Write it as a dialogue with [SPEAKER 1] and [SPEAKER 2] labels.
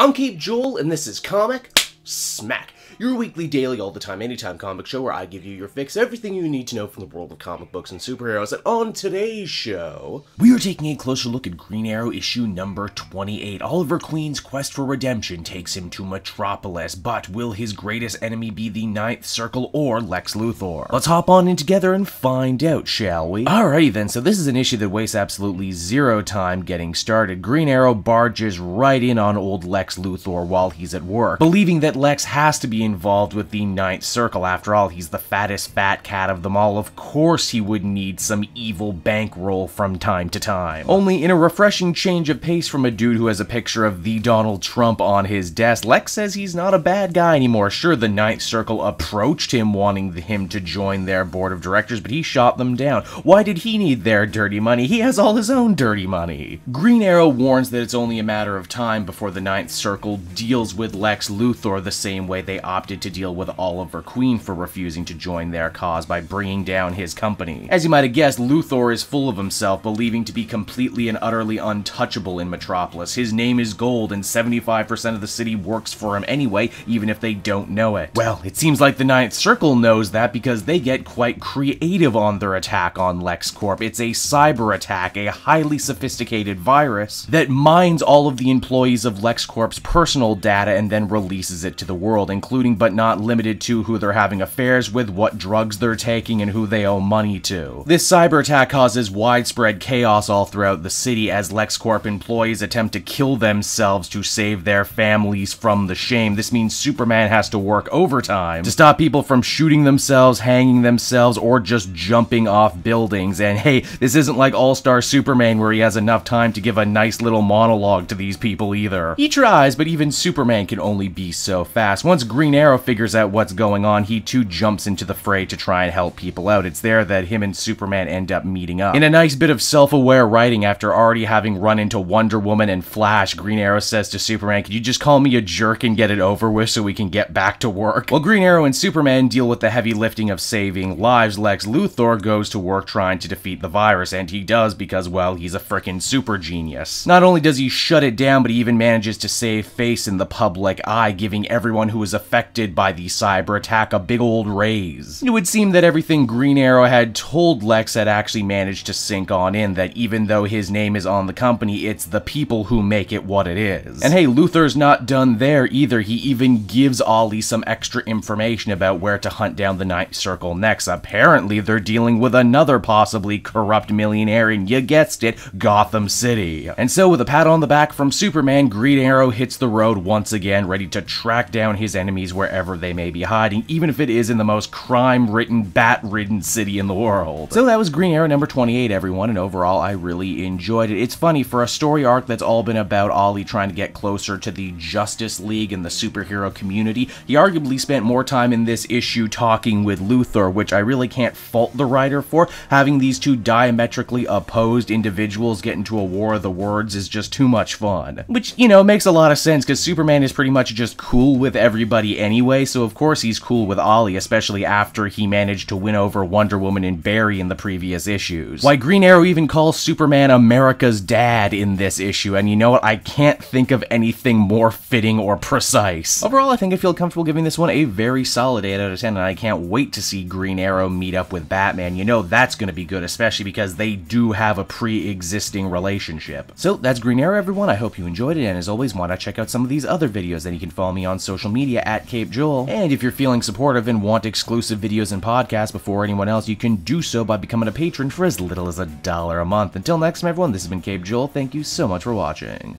[SPEAKER 1] I'm Cape Joel, and this is Comic Smack, your weekly, daily, all-the-time, anytime comic show where I give you your fix, everything you need to know from the world of comic books and superheroes. And on today's show, we are taking a closer look at Green Arrow issue number 28. Oliver Queen's quest for redemption takes him to Metropolis, but will his greatest enemy be the Ninth Circle or Lex Luthor? Let's hop on in together and find out, shall we? Alrighty then, so this is an issue that wastes absolutely zero time getting started. Green Arrow barges right in on old Lex Luthor while he's at work, believing that Lex has to be involved with the Ninth Circle. After all, he's the fattest fat cat of them all. Of course he would need some evil bankroll from time to time. Only in a refreshing change of pace from a dude who has a picture of the Donald Trump on his desk, Lex says he's not a bad guy anymore. Sure, the Ninth Circle approached him wanting him to join their board of directors, but he shot them down. Why did he need their dirty money? He has all his own dirty money. Green Arrow warns that it's only a matter of time before the Ninth Circle deals with Lex Luthor the same way they opted to deal with Oliver Queen for refusing to join their cause by bringing down his company. As you might have guessed, Luthor is full of himself, believing to be completely and utterly untouchable in Metropolis. His name is gold, and 75% of the city works for him anyway, even if they don't know it. Well, it seems like the Ninth Circle knows that because they get quite creative on their attack on LexCorp. It's a cyber attack, a highly sophisticated virus that mines all of the employees of LexCorp's personal data and then releases it to the world, including but not limited to who they're having affairs with, what drugs they're taking, and who they owe money to. This cyber attack causes widespread chaos all throughout the city as LexCorp employees attempt to kill themselves to save their families from the shame. This means Superman has to work overtime to stop people from shooting themselves, hanging themselves, or just jumping off buildings. And hey, this isn't like All-Star Superman where he has enough time to give a nice little monologue to these people either. He tries, but even Superman can only be so fast. Once Green Arrow figures out what's going on, he too jumps into the fray to try and help people out. It's there that him and Superman end up meeting up. In a nice bit of self-aware writing, after already having run into Wonder Woman and Flash, Green Arrow says to Superman, "Could you just call me a jerk and get it over with so we can get back to work?" While Green Arrow and Superman deal with the heavy lifting of saving lives, Lex Luthor goes to work trying to defeat the virus, and he does because, well, he's a frickin' super genius. Not only does he shut it down, but he even manages to save face in the public eye, giving everyone who is affected by the cyber attack a big old raise. It would seem that everything Green Arrow had told Lex had actually managed to sink on in, that even though his name is on the company, it's the people who make it what it is. And hey, Luthor's not done there either. He even gives Ollie some extra information about where to hunt down the Ninth Circle next. Apparently, they're dealing with another possibly corrupt millionaire in, you guessed it, Gotham City. And so, with a pat on the back from Superman, Green Arrow hits the road once again, ready to track down his enemies wherever they may be hiding, even if it is in the most crime-ridden, bat-ridden city in the world. So that was Green Arrow number 28, everyone, and overall, I really enjoyed it. It's funny, for a story arc that's all been about Ollie trying to get closer to the Justice League and the superhero community, he arguably spent more time in this issue talking with Luthor, which I really can't fault the writer for. Having these two diametrically opposed individuals get into a war of the words is just too much fun. Which, you know, makes a lot of sense, because Superman is pretty much just cool with everybody anyway, so of course he's cool with Ollie, especially after he managed to win over Wonder Woman and Barry in the previous issues. Why, Green Arrow even calls Superman America's dad in this issue, and you know what, I can't think of anything more fitting or precise. Overall, I think I feel comfortable giving this one a very solid 8 out of 10, and I can't wait to see Green Arrow meet up with Batman. You know that's gonna be good, especially because they do have a pre-existing relationship. So that's Green Arrow, everyone. I hope you enjoyed it, and as always, why not check out some of these other videos? Then you can follow me on social media at Cape Joel, and if you're feeling supportive and want exclusive videos and podcasts before anyone else, you can do so by becoming a patron for as little as $1 a month. Until next time, everyone, this has been Cape Joel. Thank you so much for watching.